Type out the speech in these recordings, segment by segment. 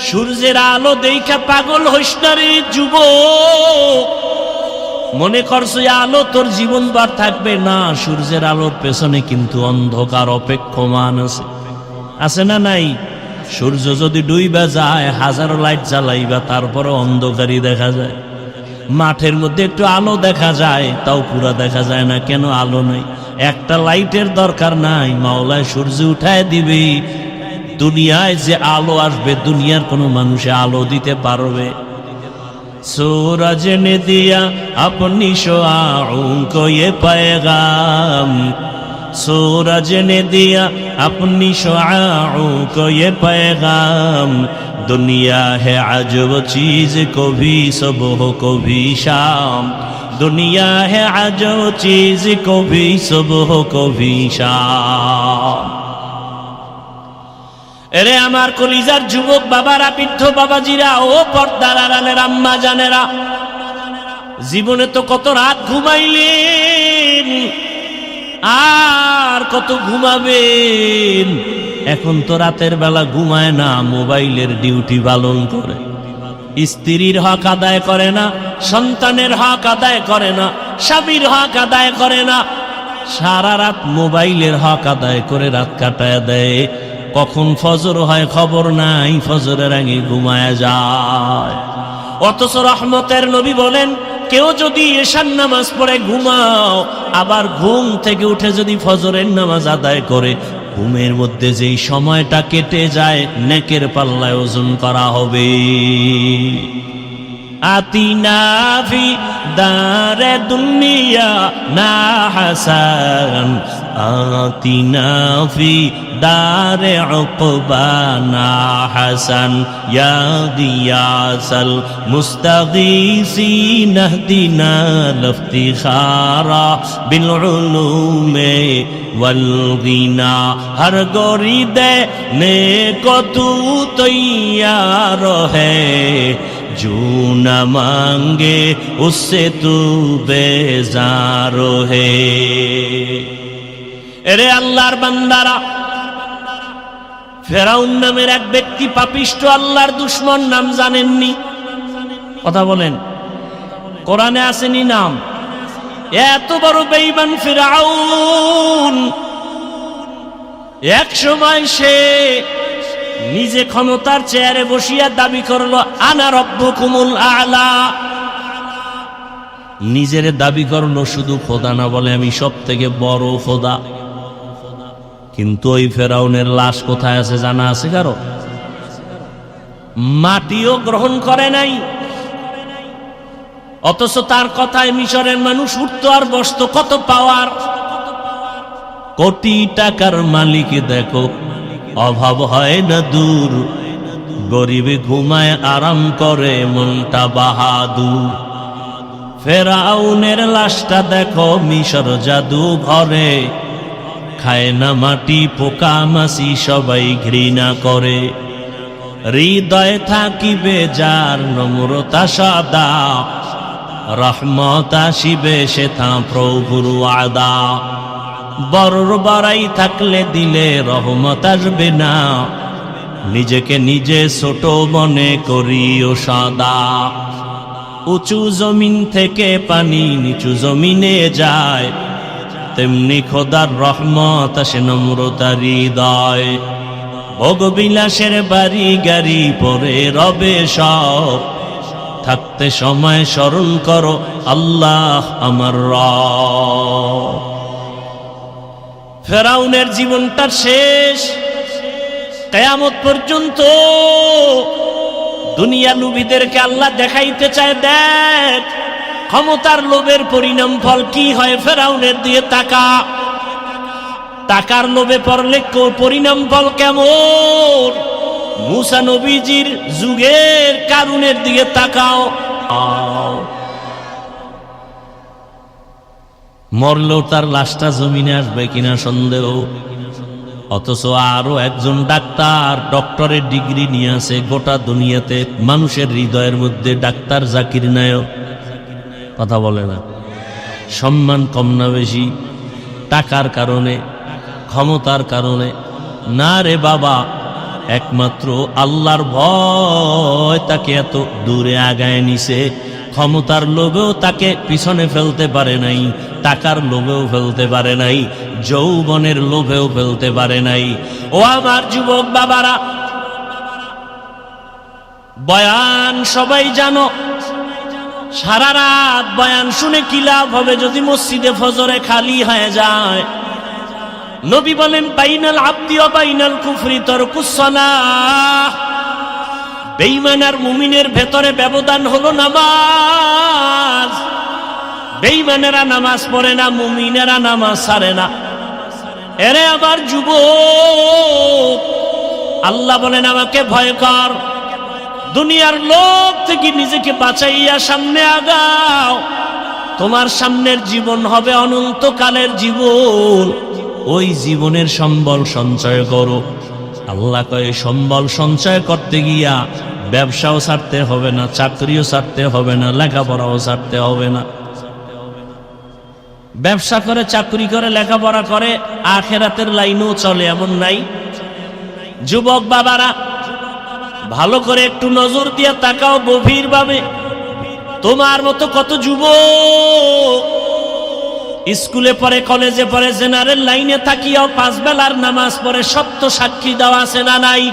সূর্যের আলো দেখা পাগল হইস না রে যুবক। মনে করছো আলো তোর জীবনভর থাকবে না, সূর্যের আলোর পেছনে কিন্তু অন্ধকার অপেক্ষমান আছে, আছে না নাই? সূর্য যদি ডুইবা যায়, হাজারো লাইট জ্বালাইবা তারপরে অন্ধকারই দেখা যায়। মাঠের মধ্যে একটু আলো দেখা যায়, তাও পুরা দেখা যায় না। কেন? আলো নাই। একটা লাইটের দরকার নাই, মাওলায় সূর্য উঠায় দিবে। দুনিয়ায় যে আলো আসবে, দুনিয়ার কোনো মানুষে আলো দিতে পারবে? सूरज ने दिया अपनी शुआओं को ये पैगाम, सूरज ने दिया अपनी शुआओं को ये पैगाम, दुनिया है अजब चीज कभी सुबह कभी शाम, दुनिया है अजब चीज कभी सुबह कभी शाम। এরে আমার কলিজার যুবক বাবারা, বৃদ্ধ বাবাজিরা, ও পর্দার আড়ালের আম্মা জানেরা, জীবনে তো কত রাত ঘুমাইলেন, আর কত ঘুমাবেন? এখন তো রাতের বেলা ঘুমায় না, মোবাইলের ডিউটি পালন করে। স্ত্রীর হক আদায় করে না, সন্তানের হক আদায় করে না, স্বামীর হক আদায় করে না, সারা রাত মোবাইলের হক আদায় করে রাত কাটায় দেয়। কখন ফজর হয় খবর নাই, ফজরের আগে ঘুমায় যায়। অথচ রহমতের নবী বলেন, কেউ যদি এশার নামাজ পড়ে ঘুমাও, আবার ঘুম থেকে উঠে যদি ফজরের নামাজ আদায় করে, ঘুমের মধ্যে যেই সময়টা কেটে যায়, নেকের পাল্লায় ওজন করা হবে। আতিনা ফি দারে দুনিয়া না হাসান, আতিনা ফি দারে উকবা না হাসান, ইয়া গিয়াসাল মুস্তাগীসিন ইহদিনা লিফতিখারা বিল উলুমে ওয়াল গিনা, হর গরি দেনে কো তু তৈয়ার হ্যায়, जो न मांगे उससे तू बेजार है। এরে আল্লাহর বান্দারা, ফেরাউন নামের এক ব্যক্তি পাপিষ্ঠ আল্লাহর দুশমন, নাম জানেননি? কথা বলেন, কোরআনে আসেনি নাম? এত বড় বেঈমান ফেরাউন, এক সময় সে নিজে ক্ষমতার চেয়ারে বসিয়া দাবি করলো, আনা রব্বুকুমুল আ'লা। নিজের দাবি করলো, শুধু খোদা না বলে আমি সব থেকে বড় খোদা। কিন্তু ওই ফেরাউনের লাশ কোথায় আছে জানা আছে কারো? মাটিও গ্রহণ করে নাই। অথচ তার কথায় মিশরের মানুষ উঠতো আর বসতো। কত পাওয়ার! কোটি টাকার মালিক দেখো, অভাব হয় না দূর, গরিবে ঘুমায় আরাম করে মনটা বাহাদুর। ফেরাউনের লাশটা দেখো মিশর জাদু ঘরে, খায় না মাটি পোকা মাছি সবাই ঘৃণা করে। হৃদয়ে থাকিবে যার নম্রতা সদা, রহমত আসিবে সেথা প্রভুর ওয়াদা। বড়র বড়াই থাকলে দিলে রহমত আসবে না, নিজেকে নিজে ছোট মনে করিও সদা। উঁচু জমিন থেকে পানি নিচু জমিনে যায়, তেমনি খোদার রহমত আসে নম্রতার হৃদয়। ভোগ বিলাসের বাড়ি গাড়ি পরে রবে সব, থাকতে সময় স্মরণ করো আল্লাহ আমার রব। ফেরাউনের জীবনটা শেষ। কিয়ামত পর্যন্ত দুনিয়া লোভীদেরকে আল্লাহ দেখাইতে চায়, দেখ ক্ষমতার লোভের পরিণাম ফল কি হয়। ফেরাউনের দিয়ে তাকা, টাকার লোভে পড়লে পরিণাম ফল কেমন। মুসা নবীজির যুগের কারুনের দিকে তাকাও, মরলেও তার লাশটা জমিনে আসবে কিনা সন্দেহ। অথচ আরো একজন ডাক্তার, ডক্টরের ডিগ্রি নিয়ে আছে, গোটা দুনিয়াতে মানুষের হৃদয়ের মধ্যে ডাক্তার জাকির নায়ক। কথা বলে না, সম্মান কম না বেশি? টাকার কারণে, ক্ষমতার কারণে না রে বাবা। একমাত্র আল্লাহর ভয় তাকে এত দূরে আগায় নিছে। ক্ষমতার লোভেও তাকে পিছনে ফেলতে পারে নাই, টাকার লোভেও ফেলতে পারে নাই, যৌবনের লোভেও ফেলতে পারে নাই। ও আমার যুবক বাবারা, বয়ান সবাই জানো, সারা রাত বয়ান শুনে কি লাভ হবে যদি মসজিদে ফজরে খালি হয়ে যায়? নবী বলেন বাইনাল আবদি ওয়া বাইনাল কুফরি তারকুস সালাহ। বেঈমান আর মুমিনের ভেতরে ব্যবধান হলো নামাজ। বেঈমানেরা নামাজ পড়ে না, মুমিনেরা নামাজ ছাড়ে না। এরে আবার যুবক, আল্লাহ বলেন আমাকে ভয় কর, দুনিয়ার লোক থেকে নিজেকে বাঁচাইয়া সামনে আগাও। তোমার সামনের জীবন হবে অনন্তকালের জীবন, ওই জীবনের সম্বল সঞ্চয় করো। আল্লাহ কয়ে সম্বল সঞ্চয় করতে গিয়া ব্যবসাও ছাড়তে হবে না, চাকরিও ছাড়তে হবে না, লেখাপড়াও ছাড়তে হবে না। ব্যবসা করে, চাকরি করে, লেখাপড়া করে, আখিরাতের লাইনেও চলে, এমন নাই? যুবক বাবারা, ভালো করে একটু নজর দিয়ে তাকাও গভীরভাবে। তোমার মতো কত যুবক স্কুলে পড়ে, কলেজে পড়ে, জেনারেল লাইনে থাকিয়াও 5 বেলার নামাজ পড়ে, সত্য সাক্ষী দেওয়া আছে না নাই?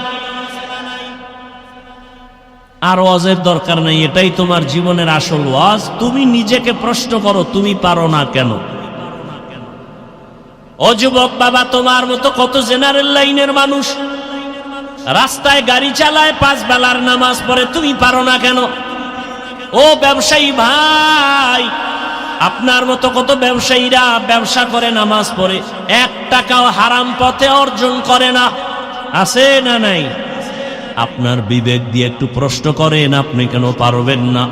আর ওয়াজের দরকার নাই, এটাই তোমার জীবনের আসল ওয়াজ। তুমি নিজেকে প্রশ্ন করো, তুমি পারো না কেন? ও যুবক বাবা, তোমার মতো কত জেনারেল লাইনের মানুষ রাস্তায় গাড়ি চালায়, 5 বেলার নামাজ পড়ে, তুমি পারো না কেন? ও ব্যবসায়ী ভাই, আপনার মতো কত ব্যবসায়ীরা ব্যবসা করে, নামাজ পড়ে, 1 টাকাও হারাম পথে অর্জন করে না, আছে না নাই? আপনার বিবেক দিয়ে একটু প্রশ্ন করেন, আপনি কেন পারবেন না?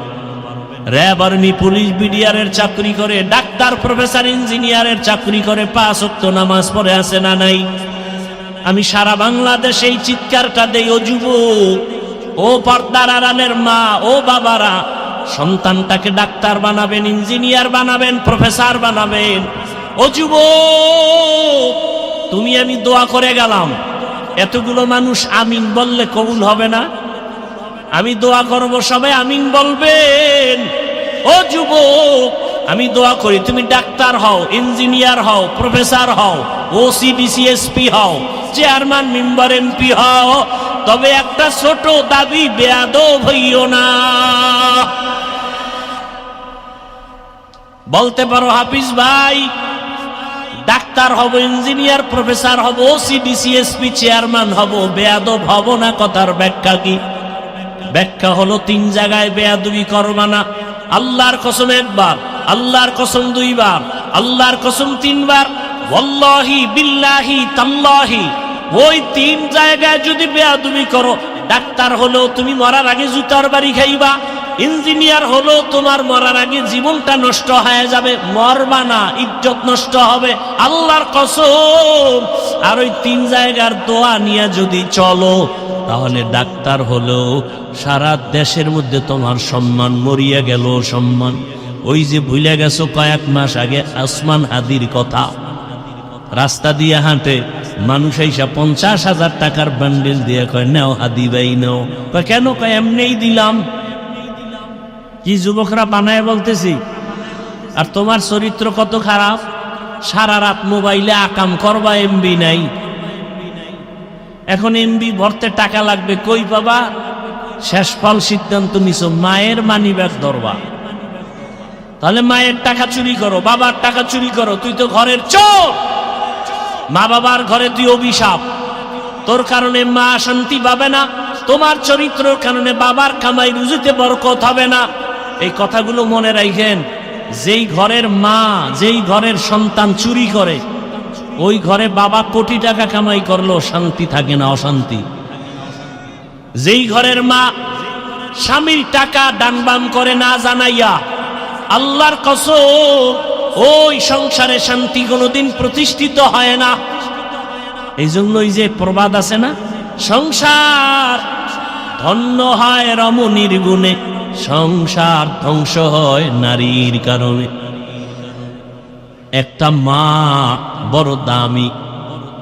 র্যাব, আর্মি, পুলিশ, বিডিআরের চাকরি করে, ডাক্তার, প্রফেসর, ইঞ্জিনিয়ারের চাকরি করে, 5 ওয়াক্ত নামাজ পড়ে, আছে না নাই? আমি সারা বাংলাদেশে এই চিৎকারটা দেই, ও যুবক, ও পর্দার আড়ালের মা, ও বাবারা, সন্তানটাকে ডাক্তার বানাবেন, ইঞ্জিনিয়ার বানাবেন, প্রফেসর বানাবেন। ও যুবক, তুমি আমি দোয়া করে গেলাম, এতগুলো মানুষ আমিন বললে কবুল হবে না? আমি দোয়া করব, সবাই আমিন বলবেন। ও যুবক, আমি দোয়া করি তুমি ডাক্তার হও, ইঞ্জিনিয়ার হও, প্রফেসর হও, ওসি, ডিসি, এসপি হও, চেয়ারম্যান, মেম্বার, এমপি হও, তবে একটা ছোট দাবি, বেয়াদব হইও না। বলতে পারো হাফিজ ভাই, ডাক্তার হব, ইঞ্জিনিয়ার, প্রফেসর হব, ওসি, ডিসি, এসপি, চেয়ারম্যান হব, বেয়াদব হব না। কথার ব্যাখ্যা কি? ব্যাখ্যা হলো 3 জায়গায় বেয়াদবি করবা না। আল্লাহর কসম 1 বার, আল্লাহর কসম 2 বার, আল্লাহর কসম 3 বার, ওয়াল্লাহি বিল্লাহি তাল্লাহি। ওই 3 জায়গায় যদি বেয়াদবি করো, ডাক্তার হলেও তুমি মরার আগে জুতার বাড়ি খাইবা, ইঞ্জিনিয়ার হলেও তোমার মরার আগে জীবনটা নষ্ট হয়ে যাবে, মরবা না, ইজ্জত নষ্ট হবে, আল্লাহর কসম। আর ওই 3 জায়গার দোয়া নিয়ে যদি চলো, তাহলে ডাক্তার হলেও সারা দেশের মধ্যে তোমার সম্মান, মরিয়া গেল সম্মান। ওই যে ভুলে গেছো কয়েক মাস আগে আসমান হাদির কথা, রাস্তা দিয়ে হাঁটে, মানুষ আইসা 50,000 টাকার বান্ডেল দিয়ে কয় নাও হাদি ভাই নাও। কয় কেন? কয় এমনিই দিলাম। কি যুবকরা বানায় বলতেছি? আর তোমার চরিত্র কত খারাপ, সারা রাত মোবাইলে আকাম করবা, এমবি নাই। এখন এমবি ভরতে টাকা লাগবে, কই পাবা? শেষ ফল সিদ্ধান্ত নিছো মায়ের মানিব্যাগ ধরবা। তাহলে মায়ের টাকা চুরি করো, বাবার টাকা চুরি করো, তুই তো ঘরের চোর। মা বাবার ঘরে তুই অভিশাপ, তোর কারণে মা শান্তি পাবে না, তোমার চরিত্রের কারণে বাবার কামাই রুজিতে বরকত হবে না। এই কথাগুলো মনে রাখেন। যেই ঘরের মা, যেই ঘরের সন্তান চুরি করে, ওই ঘরে বাবা কোটি টাকা কামাই করলো শান্তি থাকে না, অশান্তি। যেই ঘরের মা স্বামীর টাকা ডানবাম করে না জানাইয়া, আল্লাহর কসম, ওই সংসারে শান্তি কোনোদিন প্রতিষ্ঠিত হয় না। এই জন্যই যে প্রবাদ আছে না, সংসার ধন্য হয় রমণীর গুণে, সংসার ধ্বংস হয় নারীর কারণে। একটা মা বড় দামি,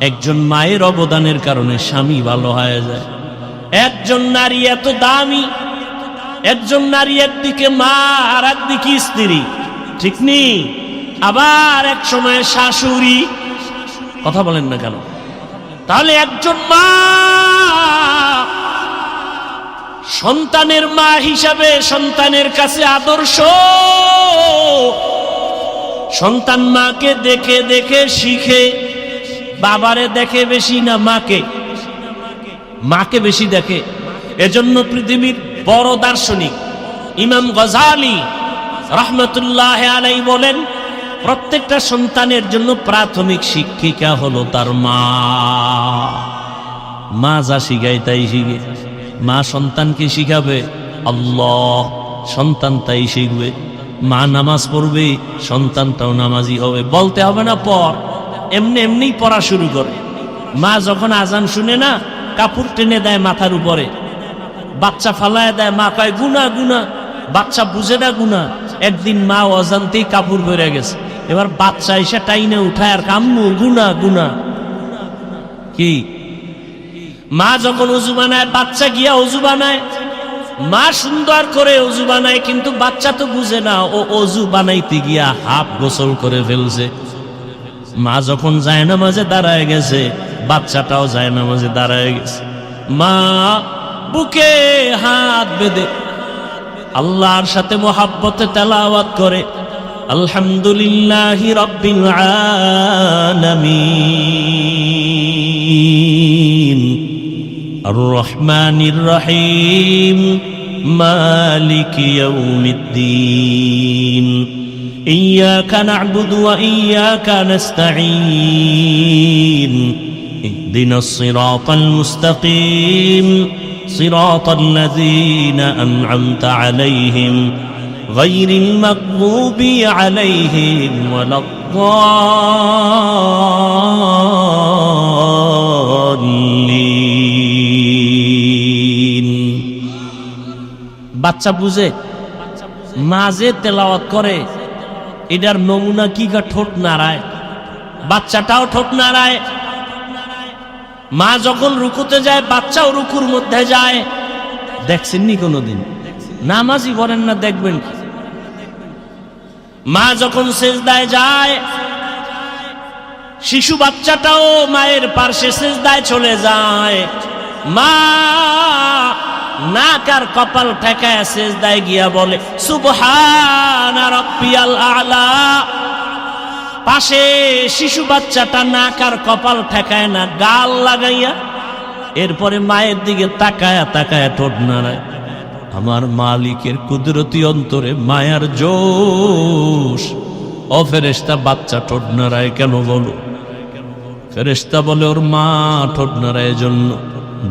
একজন মায়ের অবদানের কারণে স্বামী ভালো হয়ে যায়। একজন নারী এত দামি, একজন নারী একদিকে মা আর একদিকে স্ত্রী, ঠিক নেই? আবার এক সময় শাশুড়ি। কথা বলেন না কেন? তাহলে একজন মা সন্তানের মা হিসাবে সন্তানের কাছে আদর্শ। সন্তান মাকে দেখে দেখে শিখে। বাবারে দেখে বেশি না মাকে? মাকে বেশি দেখে। এজন্য পৃথিবীর বড় দার্শনিক ইমাম গজালি রাহমাতুল্লাহ আলাইহি বলেন, প্রত্যেকটা সন্তানের জন্য প্রাথমিক শিক্ষিকা হলো তার মা। মা যা শিখায় তাই শিখে। মা সন্তানকে শিখাবে আল্লাহ, সন্তান তাই শিখবে। মা নামাজ পড়বে, সন্তানটাও নামাজি হবে। বলতে হবে না পড়, এমনি এমনি পড়া শুরু করে। মা যখন আজান শুনে না, কাপড় টেনে দেয় মাথার উপরে, বাচ্চা ফালায় দেয়। মা কয় গুনা গুনা, বাচ্চা বুঝে না গুনা। একদিন মা অজান্তেই কাপড় বেড়ে গেছে, এবার বাচ্চা এসে টাইনে উঠায় আর কাম্মু গুনা গুনা। কি মা যখন উজু বানায়, বাচ্চা গিয়া উজু বানায়। মা সুন্দর করে উজু বানায়, কিন্তু বাচ্চা তো বুঝে না ও অজু বানাইতে গিয়া হাফ গোসল করে ফেলছে। মা যখন জায়নামাজে দাঁড়ায় গেছে, বাচ্চাটাও জায়নামাজে দাঁড়ায় গেছে। মা বুকে হাত বেঁধে আল্লাহর সাথে মোহাব্বতে তেলাওয়াত করে আলহামদুলিল্লাহি রাব্বিল আলামিন আর রহমানির রহিম মালিকি ইয়াউমিদ্দিন ইয়্যাকা না'বুদু ওয়া ইয়্যাকা নাস্তাঈন ইহদিনাস সিরাতাল মুস্তাকিম সিরাতাল লাযীনা আন'আমতা আলাইহিম গায়রিল মাগদুবি আলাইহিম ওয়ালাদ-দাল্লিন। বাচ্চা বুঝে, মা যে তেলাওয়াত করে এটার নমুনা কি? ঠোঁট নাড়ায়, বাচ্চাটাও ঠোঁট নাড়ায়। মা যখন রুকুতে যায়, বাচ্চাও রুকুর মধ্যে যায়। দেখছেননি কোনোদিন? নামাজি বলেন না, দেখবেন। মা যখন সিজদায় যায়, শিশু বাচ্চাটাও মায়ের পাশে সিজদায় চলে যায়। মা নাক আর কপাল ঠেকায় সিজদায় গিয়া বলে সুবহানা রাব্বিয়াল আ'লা। পাশে শিশু বাচ্চাটা নাক আর কপাল ঠেকায় না, গাল লাগাইয়া এরপরে মায়ের দিকে তাকায়া তাকায়া ঠোঁট নাড়ায়। আমার মালিকের কুদরতি অন্তরে মায়ার জোশ। ও ফেরেশতা, বাচ্চা ঠোঁট নাড়ায় কেন বলো? ফেরেশতা বলে ওর মা ঠোঁট নাড়ায় জন্য।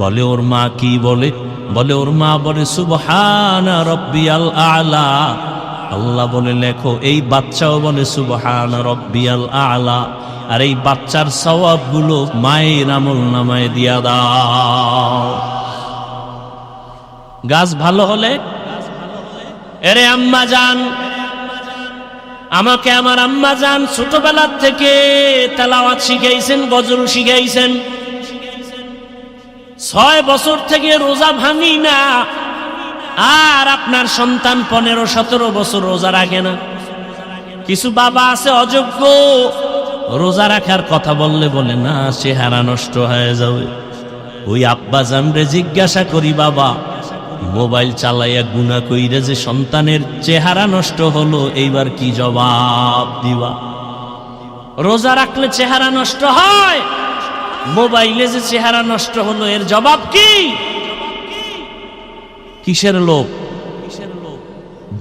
বলে ওর মা কি বলে? বলে ওর মা বলে সুবহানা রাব্বিয়াল আ'লা। আল্লাহ বলে লেখো, এই বাচ্চাও বলে সুবহানা রাব্বিয়াল আ'লা। আর এই বাচ্চার সওয়াবগুলো মায়ের আমলনামায় দিয়া দাও। গাছ ভালো হলে, এরে আম্মা জান, আমাকে আমার আম্মা জান ছোটবেলার থেকে তেলাওয়াত শিখাইছেন, গজল শিখাইছেন। 6 বছর থেকে রোজা ভাঙি না। আর আপনার সন্তান 15-17 বছর রোজা রাখে না। কিছু বাবা আছে অযোগ্য, রোজা রাখার কথা বললে বলে না, চেহারা নষ্ট হয়ে যাবে। ওই আব্বা জানরে জিজ্ঞাসা করি, বাবা মোবাইল চালাইয়া গুনাহ কইরে যে সন্তানের চেহারা নষ্ট হলো, এইবার কি জবাব দিবা? রোজা রাখলে চেহারা নষ্ট হয়, মোবাইলে যে চেহারা নষ্ট হলো, এর জবাব কি? কিসের লোভ?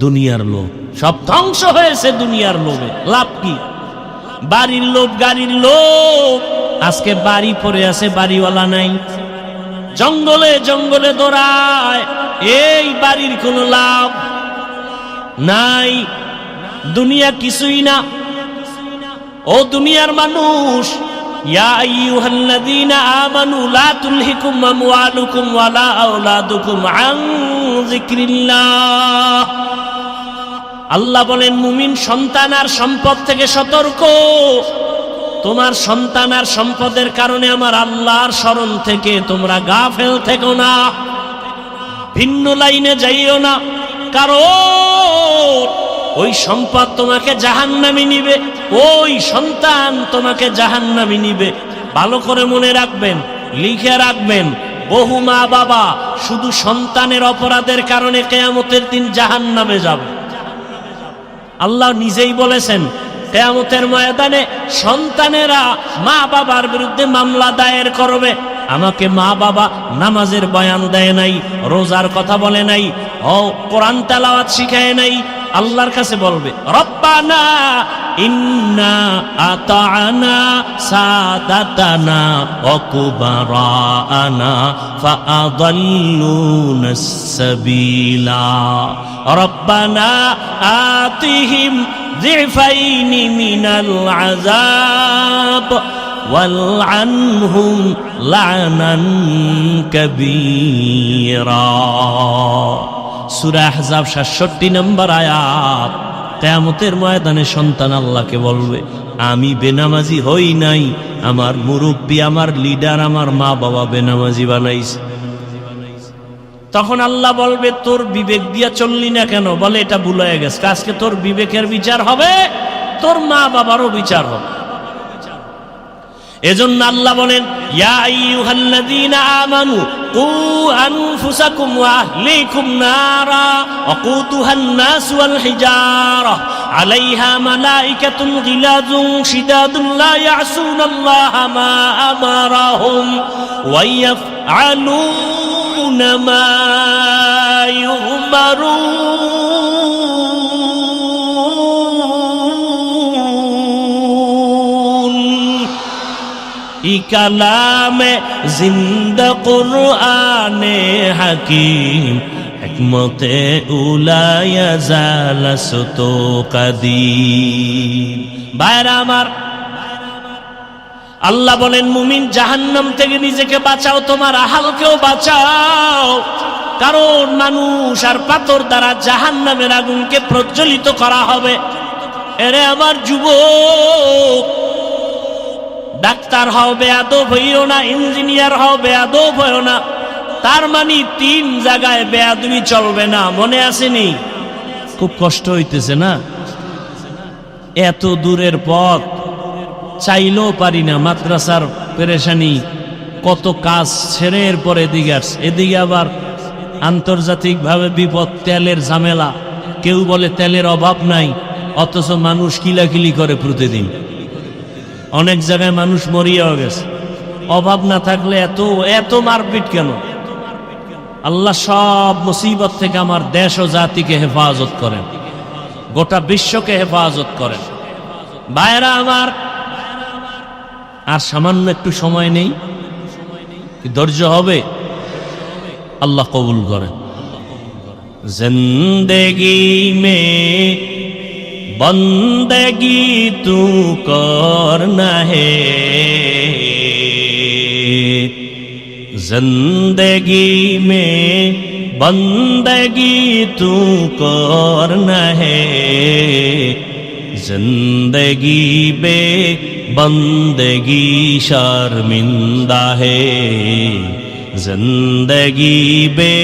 দুনিয়ার লোভ। সব ধ্বংস হয়েছে দুনিয়ার লোভে। লাভ কি? বাড়ির লোভ, গাড়ির লোভ। আজকে বাড়ি পড়ে আছে, বাড়িওয়ালা নাই। জঙ্গলে জঙ্গলে দৌড়ায়, এই বাড়ির কোনো লাভ নাই। দুনিয়া কিছুই না। ও দুনিয়ার মানুষ, ইয়া আইয়ুহাল্লাযীনা আমানু লা তুলহিকুম আমওয়ালুকুম ওয়ালা আওলাদুকুম আন যিকরিল্লাহ। আল্লাহ বলেন, মুমিন সন্তান আর সম্পদ থেকে সতর্ক। তোমার সন্তান আর সম্পদের কারণে আমার আল্লাহর স্মরণ থেকে তোমরা গাফেল থেকো না। ভিন্ন লাইনে যাইও না, কারণ ওই সম্পদ তোমাকে জাহান্নামে নিবে, ওই সন্তান তোমাকে জাহান্নামে নিবে। ভালো করে মনে রাখবেন, লিখে রাখবেন, বহু মা বাবা শুধু সন্তানের অপরাধের কারণে কিয়ামতের দিন জাহান্নামে যাবে। আল্লাহ নিজেই বলেছেন কিয়ামতের ময়দানে সন্তানেরা মা বাবার বিরুদ্ধে মামলা দায়ের করবে। আমাকে মা বাবা নামাজের বয়ান দেয় নাই, রোজার কথা বলে নাই, ও কোরআন তেলাওয়াত শিখায় নাই, আল্লাহর কাছে বলবে রব্বানা ইন্না আতা'না সাদাতানা ওয়া কুবারানা ফাআদাল্লুনাস সাবিলা রব্বানা আতিহিম যিফাইনি মিনাল আযাব ওয়ালআনহুম লা'নান কাবীরা। সূরা আহজাব 67 নম্বর আয়াত। কিয়ামতের ময়দানে সন্তান আল্লাহকে বলবে আমি বেনামাজি হই নাই, আমার মুরব্বী, আমার লিডার, আমার মা বাবা বেনামাজি বানাইছে। তখন আল্লাহ বলবে তোর বিবেক দিয়া চললি না কেন? বলে এটা ভুল হয়ে গেছে, আজকে তোর বিবেকের বিচার হবে, তোর মা বাবারও বিচার হবে। এজন্য আল্লাহ বলেন ইয়া আইয়ুহাল্লাযীনা আমানু কু আনফুসাকুম ওয়া আহলিকুম নারা ওয়াকুদুহান নাস ওয়াল হিজারা আলাইহা মালাইকাতুন গিলাযুন শিদাদুন লা ইয়াসুনাল্লাহা মা আমারাহুম ওয়া ইয়াফআলুনা মা ইউমারুন। কালামে জিন্দা কুরআনে হাকিম হিকমতে উলায়া জালাসতু কাদিম। ভাইরা আমার, আল্লাহ বলেন মুমিন জাহান্নাম থেকে নিজেকে বাঁচাও, তোমার আহালকেও বাঁচাও, কারণ মানুষ আর পাথর দ্বারা জাহান্নামের আগুনকে প্রজ্বলিত করা হবে। এরে আমার যুবক, ডাক্তার হও বেয়াদব হইও না, ইঞ্জিনিয়ার হও বেয়াদব হইও না, তার মানে 3 জায়গায় বেয়াদবি চলবে না। মনে আসেনি? খুব কষ্ট হইতেছে না? এত দূরের পথ, চাইলেও পারি না, মাদ্রাসার পেরেশানি, কত কাজ ছেড়ে এরপর এদিকে আসছে, এদিকে আবার আন্তর্জাতিকভাবে বিপদ, তেলের ঝামেলা। কেউ বলে তেলের অভাব নাই, অথচ মানুষ কিলাকিলি করে প্রতিদিন। অনেক জায়গায় মানুষ মরিয়াও গেছে। অভাব না থাকলে এত এত মারপিট কেন? আল্লাহ সব মুসিবত থেকে আমার দেশ ও জাতিকে হেফাজত করেন, গোটা বিশ্বকে হেফাজত করেন। ভাইরা আমার, আর সামান্য একটু সময় নেই, ধৈর্য হবে, আল্লাহ কবুল করেন। জিন্দেগি মে बंदगी तू करना है, जिंदगी में बंदगी तू करना है, जिंदगी बे बंदगी शर्मिंदा है, जिंदगी बे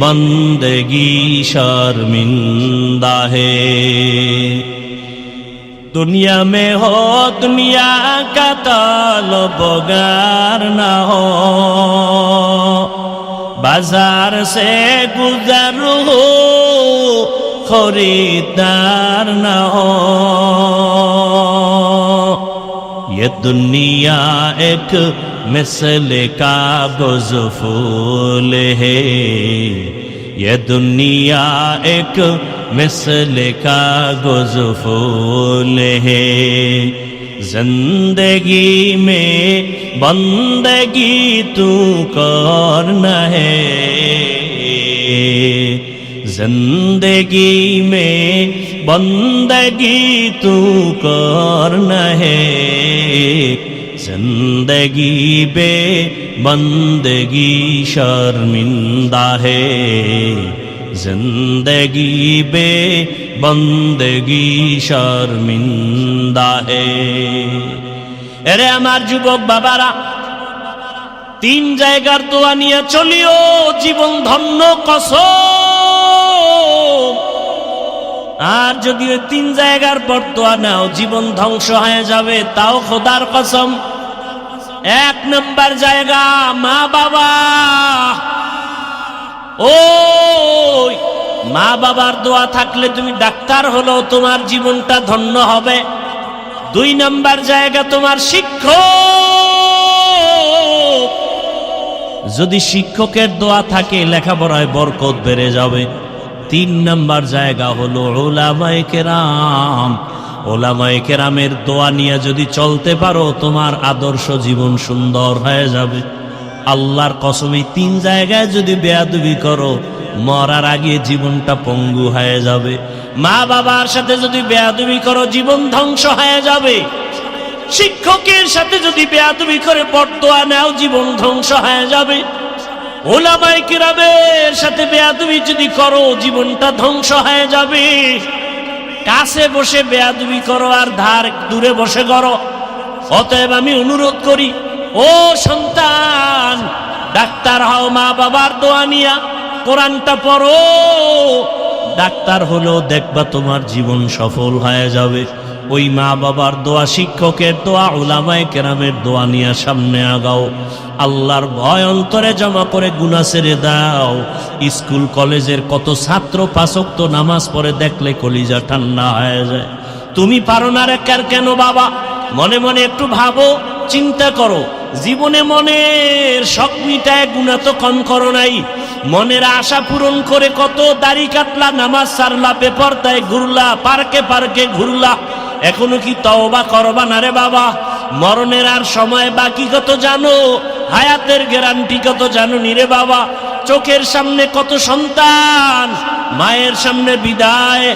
बंदगी शर्मिंदा है। दुनिया में हो दुनिया का तलबगार न हो, बाजार से गुजर हो खरीदार न हो। ये दुनिया एक मिसल कागज फूल है, ये दुनिया एक मिसल कागज फूल है, जिंदगी में बंदगी तू करना है, जिंदगी में बंदगी तू करना है, जिंदगी बे बंदगी शर्मिंदा है, जिंदगी बे बंदगी शर्मिंदा है। এরে আমার যুবক বাবারা, তিন জায়গার দোয়া নিয়ে চলিও, জীবন ধন্য কসম। আর যদি ওই তিন জায়গার পর দোয়া নাও, জীবন ধ্বংস হয়ে যাবে, তাও খোদার কসম। এক নম্বর জায়গা মা বাবা। ওই মা বাবার দোয়া থাকলে তুমি ডাক্তার হলেও তোমার জীবনটা ধন্য হবে। দুই নম্বর জায়গা তোমার শিক্ষক, যদি শিক্ষকের দোয়া থাকে লেখাপড়ায় বরকত বেড়ে যাবে। তিন নম্বর জায়গা হলো উলামায়ে কেরাম। উলামায়ে কেরামের দোয়া নিয়ে যদি চলতে পারো, তোমার আদর্শ জীবন সুন্দর হয়ে যাবে। আল্লাহর কসমে তিন জায়গায় যদি বেয়াদবি করো, মরার আগে জীবনটা পঙ্গু হয়ে যাবে। মা বাবার সাথে যদি বেয়াদবি করো, জীবন ধ্বংস হয়ে যাবে। শিক্ষকের সাথে যদি বেয়াদবি করে বদদোয়া নাও, জীবন ধ্বংস হয়ে যাবে। উলামায়ে কিরামের সাথে বেয়াদবি যদি করো, জীবনটা ধ্বংস হয়ে যাবে। কাছে বসে বেয়াদবি করো আর দূরে বসে করো। অতএব আমি অনুরোধ করি, ও সন্তান, ডাক্তার হও মা বাবার দোয়া নিয়া, কোরআনটা পড়ো। ডাক্তার হলেও দেখবা তোমার জীবন সফল হয়ে যাবে। ওই মা বাবার দোয়া, শিক্ষকের দোয়া, উলামায়ে কেরামের দোয়া নিয়ে সামনে আগাও। আল্লাহর ভয় অন্তরে জমা করে গুনাহ ছেড়ে দাও। স্কুল কলেজের কত ছাত্র পাঁচ ওয়াক্ত নামাজ পড়ে দেখলে কলিজা ঠান্ডা হয়ে যায়। তুমি পারো না রে কেন বাবা? মনে মনে একটু ভাবো, চিন্তা করো। জীবনে মনের শখ মিটায়, গুনাহ তো কম করো নাই। মনের আশা পূরণ করে কত দাড়ি কাটলা, নামাজ সারলা, বেপরদায় ঘুরলা, পার্কে পার্কে ঘুরলা। এখনো কি তওবা করবা না রে বাবা? মরণের আর সময় বাকি কত জানো? হায়াতের গ্যারান্টি কত জানো নি রে বাবা? চোখের সামনে কত সন্তান মায়ের সামনে বিদায়।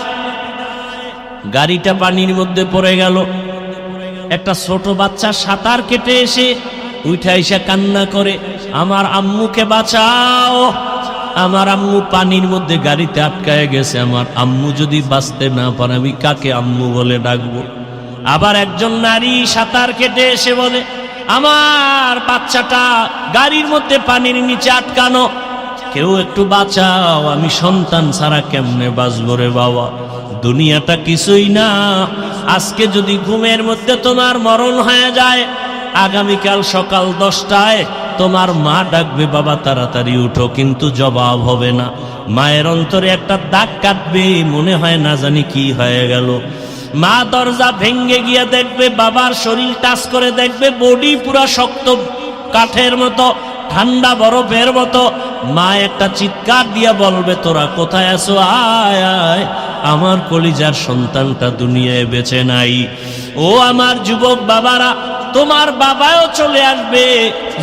গাড়িটা পানির মধ্যে পড়ে গেল, একটা ছোট বাচ্চা সাঁতার কেটে এসে উঠে এসে কান্না করে, আমার আম্মুকে বাঁচাও, আমার আম্মু পানির মধ্যে গাড়িতে আটকায় গেছে, আমার আম্মু যদি বাঁচতে না পারে আমি কাকে আম্মু বলে ডাকবো? আবার একজন নারী সাঁতার কেটে এসে বলে, আমার বাচ্চাটা গাড়ির মধ্যে পানির নিচে আটকানো, কেউ একটু বাঁচাও, আমি সন্তান ছাড়া কেমনে বাঁচবো রে বাবা? দুনিয়াটা কিছুই না। আজকে যদি ঘুমের মধ্যে তোমার মরণ হয়ে যায়, আগামীকাল সকাল 10টায় তোমার মা ডাকবে, বাবা তাড়াতাড়ি উঠো, কিন্তু জবাব হবে না। মায়ের অন্তরে একটা দাগ কাটবে, মনে হয় না জানি কি হয়ে গেল। মা দরজা ভেঙ্গে গিয়ে দেখবে, বাবার শরীর টাচ করে দেখবে বডি পুরা শক্ত কাঠের মতো, ঠান্ডা বরফের মতো। মা একটা চিৎকার দিয়া বলবে, তোরা কোথায় আছো? আয় আয়, আমার কলিজার সন্তানটা দুনিয়ায় বেঁচে নাই। ও আমার যুবক বাবারা, তোমার বাবাও চলে আসবে,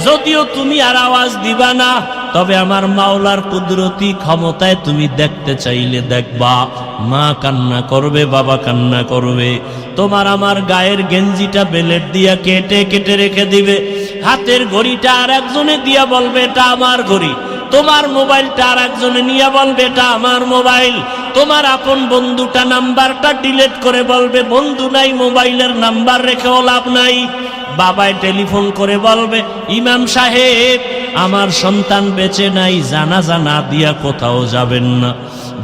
যদিও তুমি আর আওয়াজ দিবা না, তবে আমার মাওলার কুদরতি ক্ষমতায় তুমি দেখতে চাইলে দেখবা। মা কান্না করবে, বাবা কান্না করবে। তোমার আমার গায়ের গেঞ্জিটা বেলেট দিয়া কেটে কেটে রেখে দিবে। হাতের ঘড়িটা আর একজনে দিয়া বলবে, এটা আমার ঘড়ি। তোমার মোবাইলটা আর একজনে নিয়ে বলবে, এটা আমার মোবাইল। তোমার আপন বন্ধুটা নাম্বারটা ডিলিট করে বলবে, বন্ধু নাই, মোবাইলের নাম্বার রেখেও লাভ নাই। বাবায় টেলিফোন করে বলবে, ইমাম সাহেব আমার সন্তান বেঁচে নাই, জানাজা না দিয়া কোথাও যাবেন না।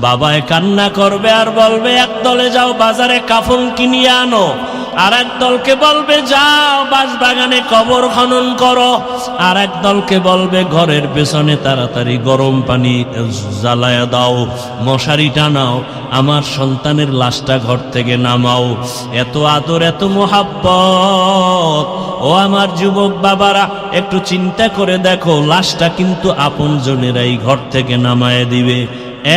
বাবায় কান্না করবে আর বলবে, এক দলে যাও বাজারে কাফন কিনিয়ে আনো, আর এক দলকে বলবে যাও বাঁশবাগানে কবর খনন করো, আর এক দলকে বলবে ঘরের পেছনে তাড়াতাড়ি গরম পানি জ্বালায়া দাও, মশারি টানাও, আমার সন্তানের লাশটা ঘর থেকে নামাও। এত আদর, এত মোহাব্বত। ও আমার যুবক বাবারা, একটু চিন্তা করে দেখো, লাশটা কিন্তু আপন জনেরাই ঘর থেকে নামায় দিবে।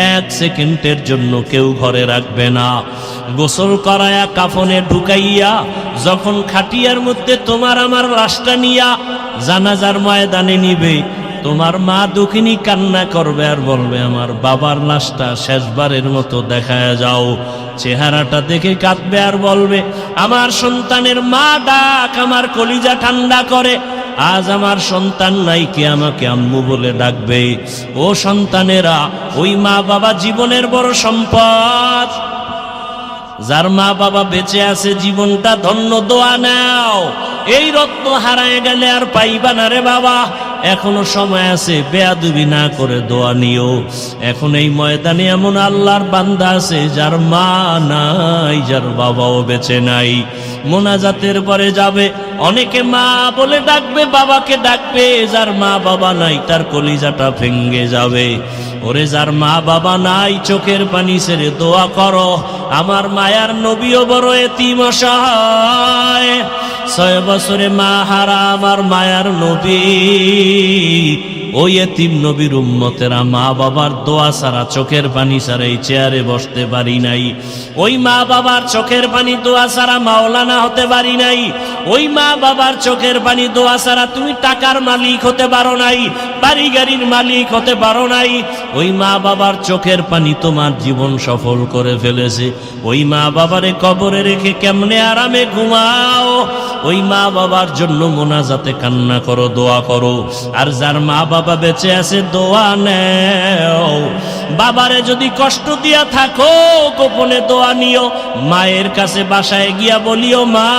1 সেকেন্ডের জন্য কেউ ঘরে রাখবে না। গোসল করায়া কাফনে ঢুকাইয়া যখন খাটিয়ার মধ্যে তোমার আমার লাশটা নিয়া জানাজার ময়দানে নিবে, তোমার মা দুঃখিনী কান্না করবে আর বলবে, আমার বাবার লাশটা শেষবারের মতো দেখায় যাও। চেহারাটা দেখে কাঁদবে আর বলবে, আমার সন্তানের মা ডাক আমার কলিজা ঠান্ডা করে। আজ আমার সন্তান নাই, কে আমাকে আম্মু বলে ডাকবে? ও সন্তানেরা, ওই মা বাবা জীবনের বড় সম্পদ। যার মা বাবা বেঁচে আছে, জীবনটা ধন্য। দোয়া নাও, এই রত্ন হারায় গেলে আর পাইবা না রে বাবা। এখনো সময় আছে, বেয়াদবি না করে দোয়া নিও। এখন এই ময়দানে এমন আল্লাহর বান্দা আছে যার মা নাই, যার বাবাও বেঁচে নাই। মোনাজাতের পরে যাবে, অনেকে মা বলে ডাকবে, বাবাকে ডাকবে, যার মা বাবা নাই তার কলিজাটা ভেঙ্গে যাবে। ওরে যার মা বাবা নাই, চোখের পানি ছেড়ে দোয়া করো। আমার মায়ার নবীও বড় এতিম অসহায়, 6 বছরে মা হারা আমার মায়ার নবী। ওই এতিম নবীর উম্মতেরা মা বাবার দোয়া ছাড়া, চোখের পানি ছাড়া এই চেয়ারে বসতে পারি নাই। ওই মা বাবার চোখের পানি দোয়া ছাড়া মাওলানা হতে পারি নাই। ওই মা বাবার চোখের পানি দোয়া ছাড়া তুমি টাকার মালিক হতে পারো নাই, বাড়ি গাড়ির মালিক হতে পারো নাই। ওই মা বাবার চোখের পানি তোমার জীবন সফল করে ফেলেছে। ওই মা বাবারে কবরে রেখে কেমনে আরামে ঘুমাও। ওই মা বাবার জন্য মোনাজাতে কান্না করো, দোয়া করো। আর যার মা বাবা বেঁচে আছে দোয়া নেও। বাবারে যদি কষ্ট দিয়া থাকো, গোপনে দোয়া নিও। মায়ের কাছে বাসায় গিয়া বলিও, মা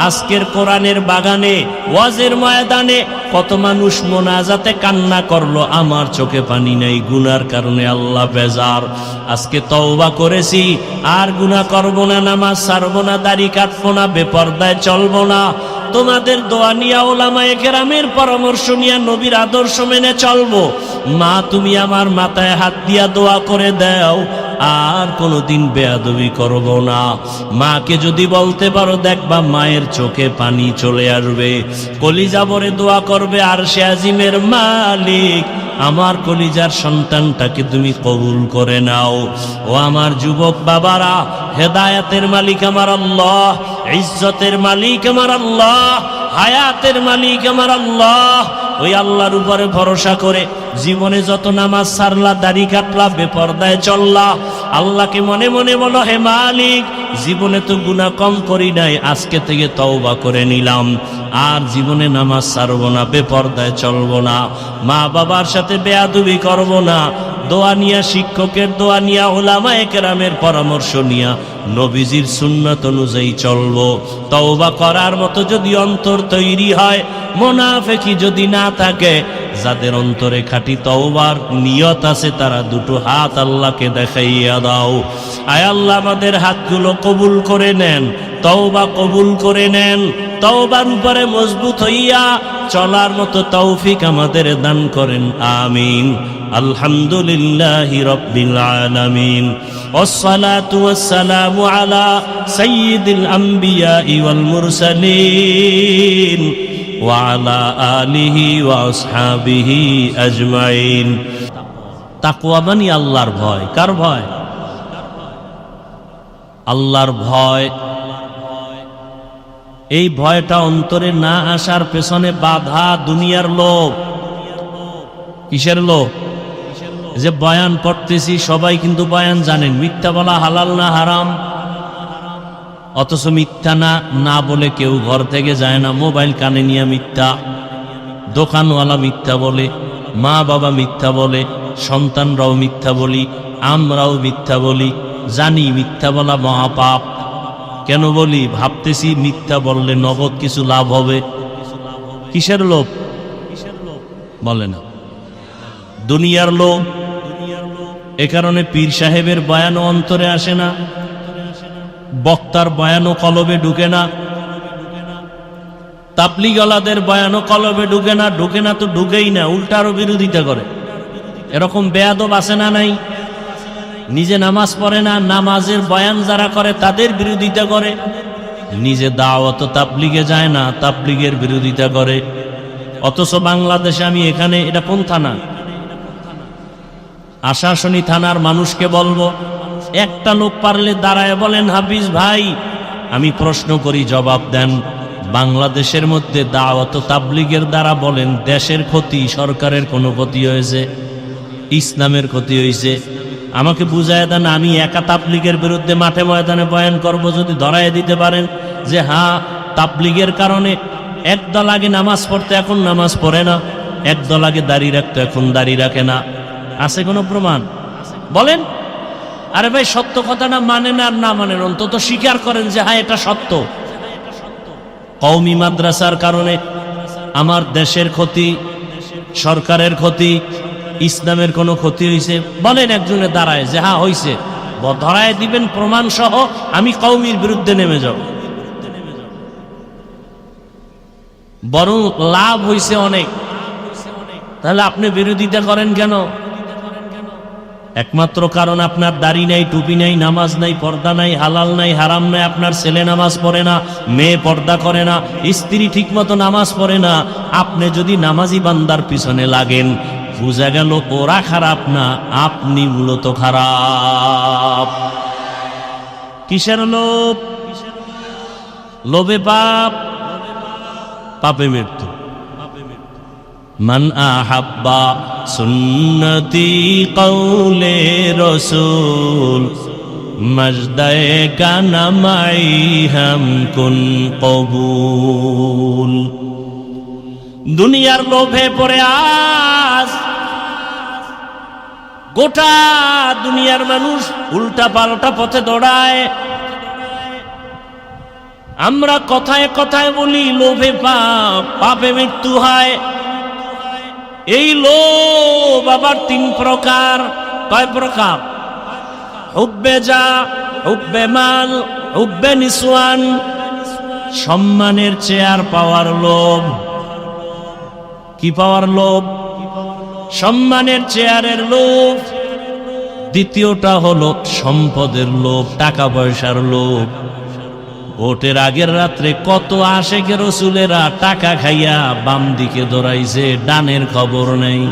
আজকের কোরআনের বাগানে, ওয়াজের ময়দানে কত মানুষ মোনাজাতে কান্না করলো, আমার চোখে পানি নাই, গুনার কারণে আল্লাহ বেজার। আজকে তওবা করেছি, আর গুনাহ করব না, নামাজ ছাড়বো না, দাড়ি কাটবো না, বেপরদায় চলবো না। তোমাদের দোয়া নিয়া, ওলামায়ে কেরামের পরামর্শ নিয়া, নবীর আদর্শ মেনে চলবো। মা তুমি আমার মাথায় হাত দিয়া দোয়া করে দাও, আর কোনোদিন বেয়াদবি করব না। মাকে যদি বলতে পারো, দেখবা মায়ের চোখে পানি চলে আসবে, কলিজা ভরে দোয়া করবে। আর সে আজিমের মালিক, আমার কলিজার সন্তানটাকে তুমি কবুল করে নাও। ও আমার যুবক বাবারা, হেদায়েতের মালিক আমার আল্লাহ, ইজ্জতের মালিক আমার আল্লাহ, হায়াতের মালিক আমার আল্লাহ। ওই আল্লাহর উপরে ভরসা করে জীবনে যত নামাজ ছাড়লা, দাড়ি কাটলা, বেপরদায় চললা, আল্লাহকে মনে মনে বলো, হে মালিক, জীবনে তো গুনাহ কম করি নাই, আজকে থেকে তওবা করে নিলাম, আর জীবনে নামাজ ছাড়বো না, বেপরদায় চলবো না, মা বাবার সাথে বেয়াদবি করব না। দোয়া নিয়া, শিক্ষকের দোয়া নিয়া, উলামায়ে কেরামের পরামর্শ নিয়া, নবীজির সুন্নাত অনুযায়ী চলবো। তওবা করার মতো যদি অন্তর তৈরি হয়, মুনাফিকি যদি না থাকে, যাদের অন্তরে খাঁটি তওবার নিয়ত আছে, তারা দুটো হাত আল্লাহকে দেখাইয়া দাও। আয় আল্লাহ, আমাদের হাতগুলো কবুল করে নেন, তওবা কবুল করে নেন। তওবার উপরে মজবুত হইয়া চলার মতো তৌফিক আমাদের দান করেন, আমিন। আলহামদুলিল্লাহি রাব্বিল আলামিন, ওয়াসসালাতু ওয়াসসালামু আলা সাইয়্যিদিল আম্বিয়া ওয়াল মুরসালিন ওয়া আলা আলিহি ওয়া আসহাবিহি আজমাইন। তাকওয়া মানে আল্লাহর ভয়। কার ভয়? আল্লাহর ভয়। এই ভয়টা অন্তরে না আসার পেছনে বাধা দুনিয়ার লোভ। কিসের লোভ? যে বয়ান করতেছি, সবাই কিন্তু বয়ান জানেন, মিথ্যা বলা হালাল না হারাম, অথচ মিথ্যা না বলে কেউ ঘর থেকে যায় না। মোবাইল কানে নিয়ে মিথ্যা, দোকানওয়ালা মিথ্যা বলে, মা বাবা মিথ্যা বলে, সন্তানরাও মিথ্যা বলি, আমরাও মিথ্যা বলি। জানি মিথ্যা বলা মহাপাপ। কেন বলি? ভাবতেছি মিথ্যা বললে নগদ কিছু লাভ হবে। কিসের লোভ? বলে না, দুনিয়ার লোভ। এ কারণে পীর সাহেবের বয়ানও অন্তরে আসে না, বক্তার বয়ানও কলবে ঢুকে না, তাবলীগওয়ালাদের বয়ানও কলবে ঢুকে না। ঢুকে না তো ঢুকেই না, উল্টা আরো বিরোধিতা করে। এরকম বেয়াদব আছে না নাই? নিজে নামাজ পড়ে না, নামাজের বয়ান যারা করে তাদের বিরোধিতা করে। নিজে দাওয়াত তাবলীগে যায় না, তাবলীগের বিরোধিতা করে। অথচ বাংলাদেশে, আমি এখানে, এটা কোন থানা? আশাশুনি থানার মানুষকে বলবো, একটা লোক পারলে দাঁড়ায় বলেন, হাফিজ ভাই, আমি প্রশ্ন করি, জবাব দেন। বাংলাদেশের মধ্যে দাওয়াত তাবলীগের দ্বারা বলেন দেশের ক্ষতি, সরকারের কোনো ক্ষতি হয়েছে? ইসলামের ক্ষতি হয়েছে? আমাকে বুঝায় দেন। আমি একা তাবলীগের বিরুদ্ধে মাঠে ময়দানে বয়ান করব, যদি ধরায় দিতে পারেন যে হ্যাঁ, তাবলীগের কারণে একদল আগে নামাজ পড়তে এখন নামাজ পড়ে না, একদল আগে দাড়ি রাখতো এখন দাড়ি রাখে না, আছে কোনো প্রমাণ? বলেন। আরে ভাই, সত্য কথাটা মানেন আর না মানেন, অন্তত স্বীকার করেন যে হ্যাঁ, এটা সত্য। কওমি মাদ্রাসার কারণে আমার দেশের ক্ষতি, সরকারের ক্ষতি, ইসলামের কোনো ক্ষতি হয়েছে? বলেন একজনে দাঁড়ায় যে হ্যাঁ হয়েছে, ধরায় দিবেন প্রমাণ সহ, আমি কওমির বিরুদ্ধে নেমে যাব। বরং লাভ হয়েছে অনেক, তাহলে আপনি বিরোধিতা করেন কেন? একমাত্র কারণ আপনার দাড়ি নাই, টুপি নাই, নামাজ নাই, পর্দা নাই, হালাল নাই, হারাম নাই, আপনার ছেলে নামাজ পড়ে না, মেয়ে পর্দা করে না, স্ত্রী ঠিক মতো নামাজ পড়ে না। আপনি যদি নামাজি বান্দার পিছনে লাগেন, বুঝা গেল ওরা খারাপ না, আপনি মূলত খারাপ। কিসের লোভ? লোভে পাপ, পাপে মৃত্যু। মান আহাব্বা সুন্নতি কওলে রসুল মজদায়ে কানা মাই হাম কুন কবুল। দুনিয়ার লোভে পড়ে আজ গোটা দুনিয়ার মানুষ উল্টা পাল্টা পথে দৌড়ায়। আমরা কথায় কথায় বলি লোভে পাপ, পাপে মৃত্যু হয়। এই লোভ আবার তিন প্রকার। কয় প্রকার? হুব্বে যা, হুব্বে মাল, হুব্বে নিসওয়ান। সম্মানের চেয়ার পাওয়ার লোভ। কি পাওয়ার লোভ? সম্মানের চেয়ারের লোভ। দ্বিতীয়টা হলো সম্পদের লোভ, টাকা পয়সার লোভ। ভোটের আগের রাত্রে কত আশেকে রসুলেরা টাকা খাইয়া বাম দিকে দৌড়াইছে, ডানের খবর নেই।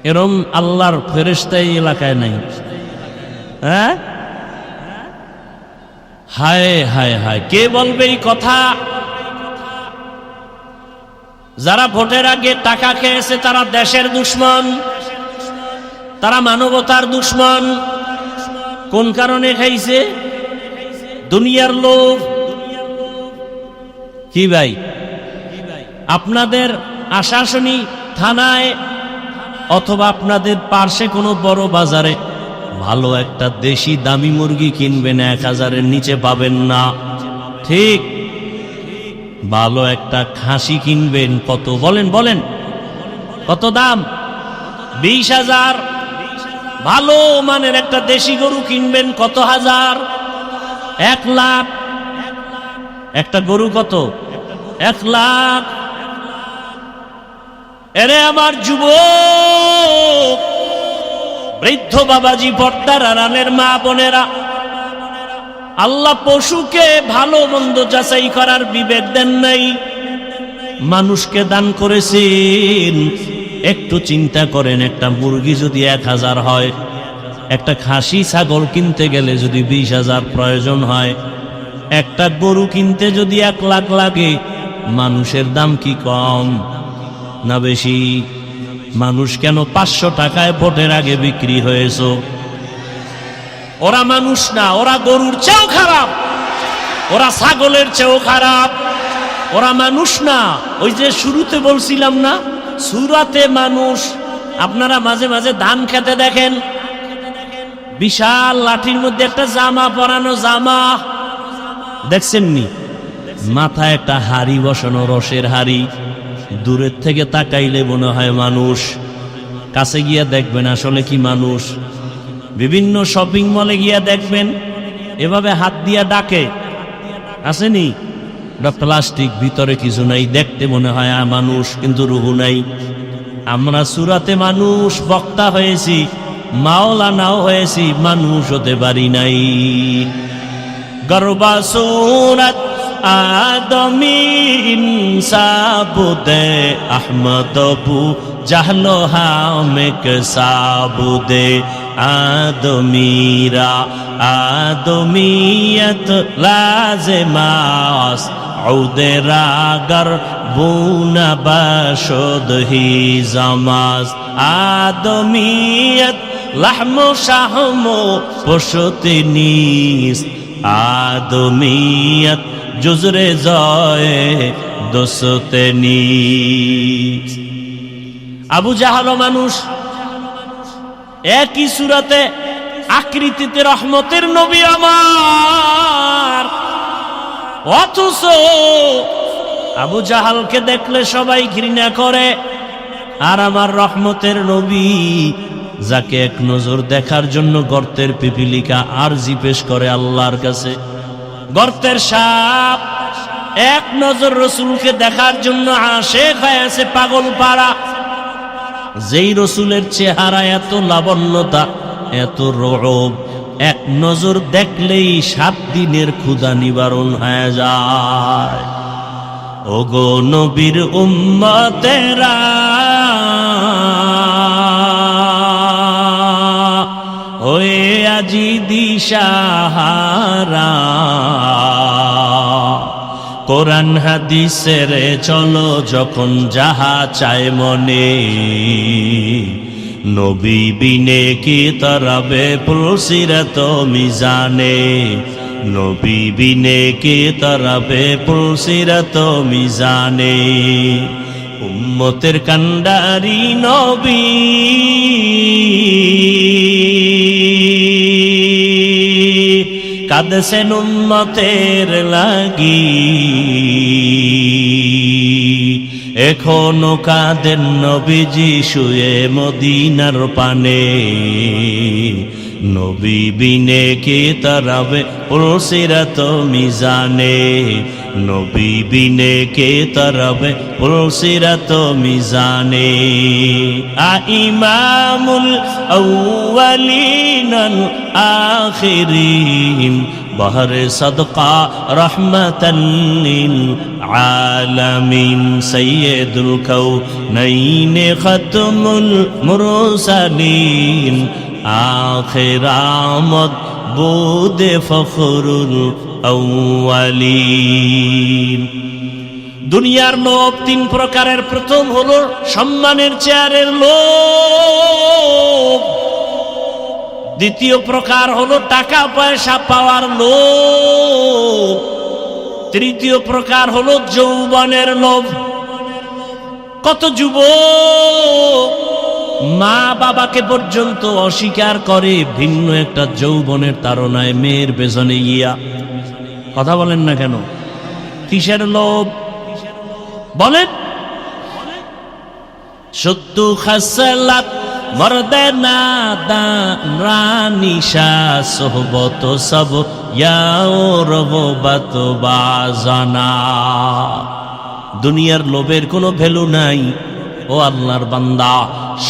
এরম আল্লাহর ফেরেশতা এই এলাকায় নাই। হ্যাঁ, হায় হায় হায়, কে বলবে এই কথা? যারা ভোটের আগে টাকা খেয়েছে তারা দেশের দুশ্মন, তারা মানবতার দুশ্মন। কোন কারণে খাইছে? দুনিয়ার লোভ। কি ভাই, আপনাদের আশাসনী থানায় অথবা আপনাদের পার্শ্বে কোনো বড় বাজারে ভালো একটা দেশি দামি মুরগি কিনবেন, 1000-এর নিচে পাবেন না। ঠিক, ভালো একটা খাসি কিনবেন কত? বলেন বলেন, কত দাম? 20,000। ভালো মানের একটা দেশি গরু কিনবেন কত হাজার? 1 লাখ। একটা গরু কত? 1 লাখ। এরে আমার যুবক, বৃদ্ধ বাবাজি, পর্দার আড়ালের মা বোনেরা, আল্লাহ পশুকে ভালো মন্দ যাচাই করার বিবেক দেন নাই, মানুষকে দান করেছেন। একটু চিন্তা করেন, একটা মুরগি যদি 1000 হয়, একটা খাসি ছাগল কিনতে গেলে যদি 20,000 প্রয়োজন হয়, একটা গরু কিনতে যদি 1 লাখ লাগে, মানুষের দাম কি কম না বেশি? মানুষ কেন 500 টাকায় ভোটের আগে বিক্রি হয়েছ? ওরা মানুষ না, ওরা গরুর চেয়েও খারাপ, ওরা ছাগলের চেয়েও খারাপ। ওরা মানুষ না। ওই যে শুরুতে বলছিলাম না, সূরাতে মানুষ। আপনারা মাঝে মাঝে ধান খেতে দেখেন, বিশাল লাঠির মধ্যে একটা জামা পরানো, জামা দেখছেননি? মাথায় একটা হাড়ি বসানো, রসের হাড়ি। দূরের থেকে তাকাইলে মনে হয় মানুষ, কাছে গিয়া দেখবেন আসলে কি মানুষ। বিভিন্ন শপিং মলে গিয়া দেখবেন এভাবে হাত দিয়া ডাকে, আসেনি? প্লাস্টিক, ভিতরে কিছু নাই, দেখতে মনে হয় মানুষ, কিন্তু রুহু নাই। আমরা সূরাতে মানুষ, বক্তা হয়েছি, মাওলানাও হয়েছি, মানুষ হতে পারি নাই। গরবা সূরাত আদমি ইনসাবুদে আহমদবু জাহলো হামেক সাবুদে আদমিরা আদমিয়ত লাজমাস উদেরাগর বুনা বাশদ হি জামাজ আদমিয়ত লাহমু শাহমু পশুতে নিস আদমিয়ত জুজরে জয় দোসতে নিস। আবু জাহাল মানুষ, একই সূরাতে আকৃতিতে রহমতের নবী আমার, অথচ আবু জাহালকে দেখলে সবাই ঘৃণা করে। আর আমার রহমতের নবী যাকে এক নজর দেখার জন্য গর্তের পিপিলিকা আরজি পেশ করে আল্লাহর কাছে, গর্তের সাপ এক নজর রসুলকে দেখার জন্য আশেক হয়ে আছে, পাগল পাড়া। যেই রসুলের চেহারা এত লাবণ্যতা, এত রূপ, এক নজর দেখলেই 7 দিনের ক্ষুধা নিবারণ হয়ে যায়। ওগো নবীর উম্মতেরা, ওয়ে আজি দিশাহারা, কোরআন হাদিসের চলো যখন যাহা চায় মনে, নবী বিনে কি তরবে পুলসিরত মিজানে, নবী বিনে কি তরবে পুলসিরত মিজানে। উম্মতের কান্ডারি নবী কাঁদছেন উম্মতের লাগি, এখনো কাঁদেন নবীজি শুয়ে মদিনার পানে, নবী বিনে কি তরবে পুলসিরত মিজানে, নবী বিনে কে তরবে পুলসিরত মিজানে। ইমামুল আউয়ালিন আল আখিরিন বহরে সদকা রহমাতান লিল আলামিন, সাইয়্যিদুল কাউনাইন খাতমুল মুরসালিন, আখির আমদ বুদে ফখরুল আউয়ালিন। দুনিয়ার লোভ 3 প্রকারের। প্রথম হলো সম্মানের চেয়ারের লোভ, দ্বিতীয় প্রকার হলো টাকা পয়সা পাওয়ার লোভ, তৃতীয় প্রকার হলো যৌবনের লোভ। কত যুবক মা বাবাকে পর্যন্ত অস্বীকার করে ভিন্ন একটা যৌবনের তাড়নায় মেয়ের পেছনে গিয়া। কথা বলেন না কেন? কিসের লোভ বলেন? 70 খাসলাত মর্দে নাদানিশা সোহবত সব ইয়াও রগবত বাজানা। দুনিয়ার লোভের কোনো ভ্যালু নাই। ও আল্লাহর বান্দা,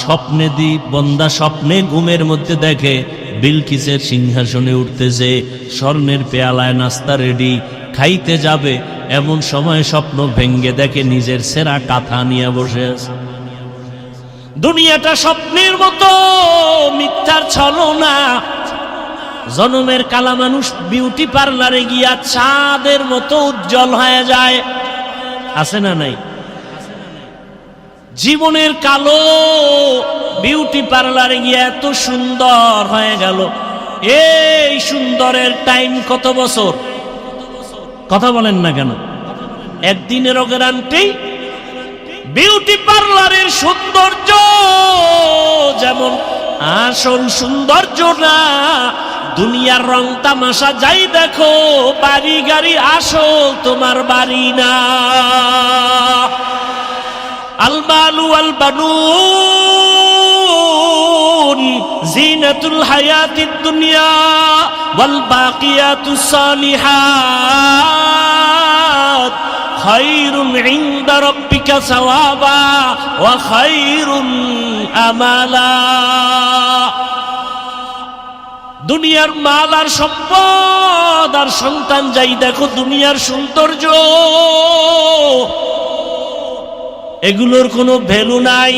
স্বপ্নে বন্দা স্বপ্নে ঘুমের মধ্যে দেখে বিলকিসের সিংহাসনে উঠতেছে, স্বর্ণের পেয়ালায় নাস্তা রেডি, খাইতে যাবে, এমন সময় স্বপ্ন ভেঙ্গে দেখে নিজের সেরা কাঁথা নিয়ে বসে আছে। দুনিয়াটা স্বপ্নের মতো, মিথ্যার ছলনা। জনমের কালা মানুষ বিউটি পার্লারে গিয়া চাঁদের মতো উজ্জ্বল হয়ে যায়, আছে না নাই? জীবনের কালো বিউটি পার্লারে গিয়ে এত সুন্দর হয়ে গেল। এই সুন্দরের টাইম কত বছর? কথা বলেন না কেন? একদিনেরও গ্যারান্টি। বিউটি পার্লারের সৌন্দর্য যেমন আসল সৌন্দর্য না। দুনিয়ার রং তামাশা যাই দেখো, বাড়ি গাড়ি আসল তোমার বাড়ি না। আল মালু ওয়াল বানুন জিনাতুল হায়াতিদ দুনিয়া ওয়াল বাকিয়াতুস সালিহাত খায়রুন ইনদা রাব্বিকা সাওয়াবা ওয়া খায়রুন আমালা। দুনিয়ার মাল আর সম্পদ আর সন্তান যাই দেখো, দুনিয়ার সৌন্দর্য, এগুলোর কোনো ভ্যালু নাই।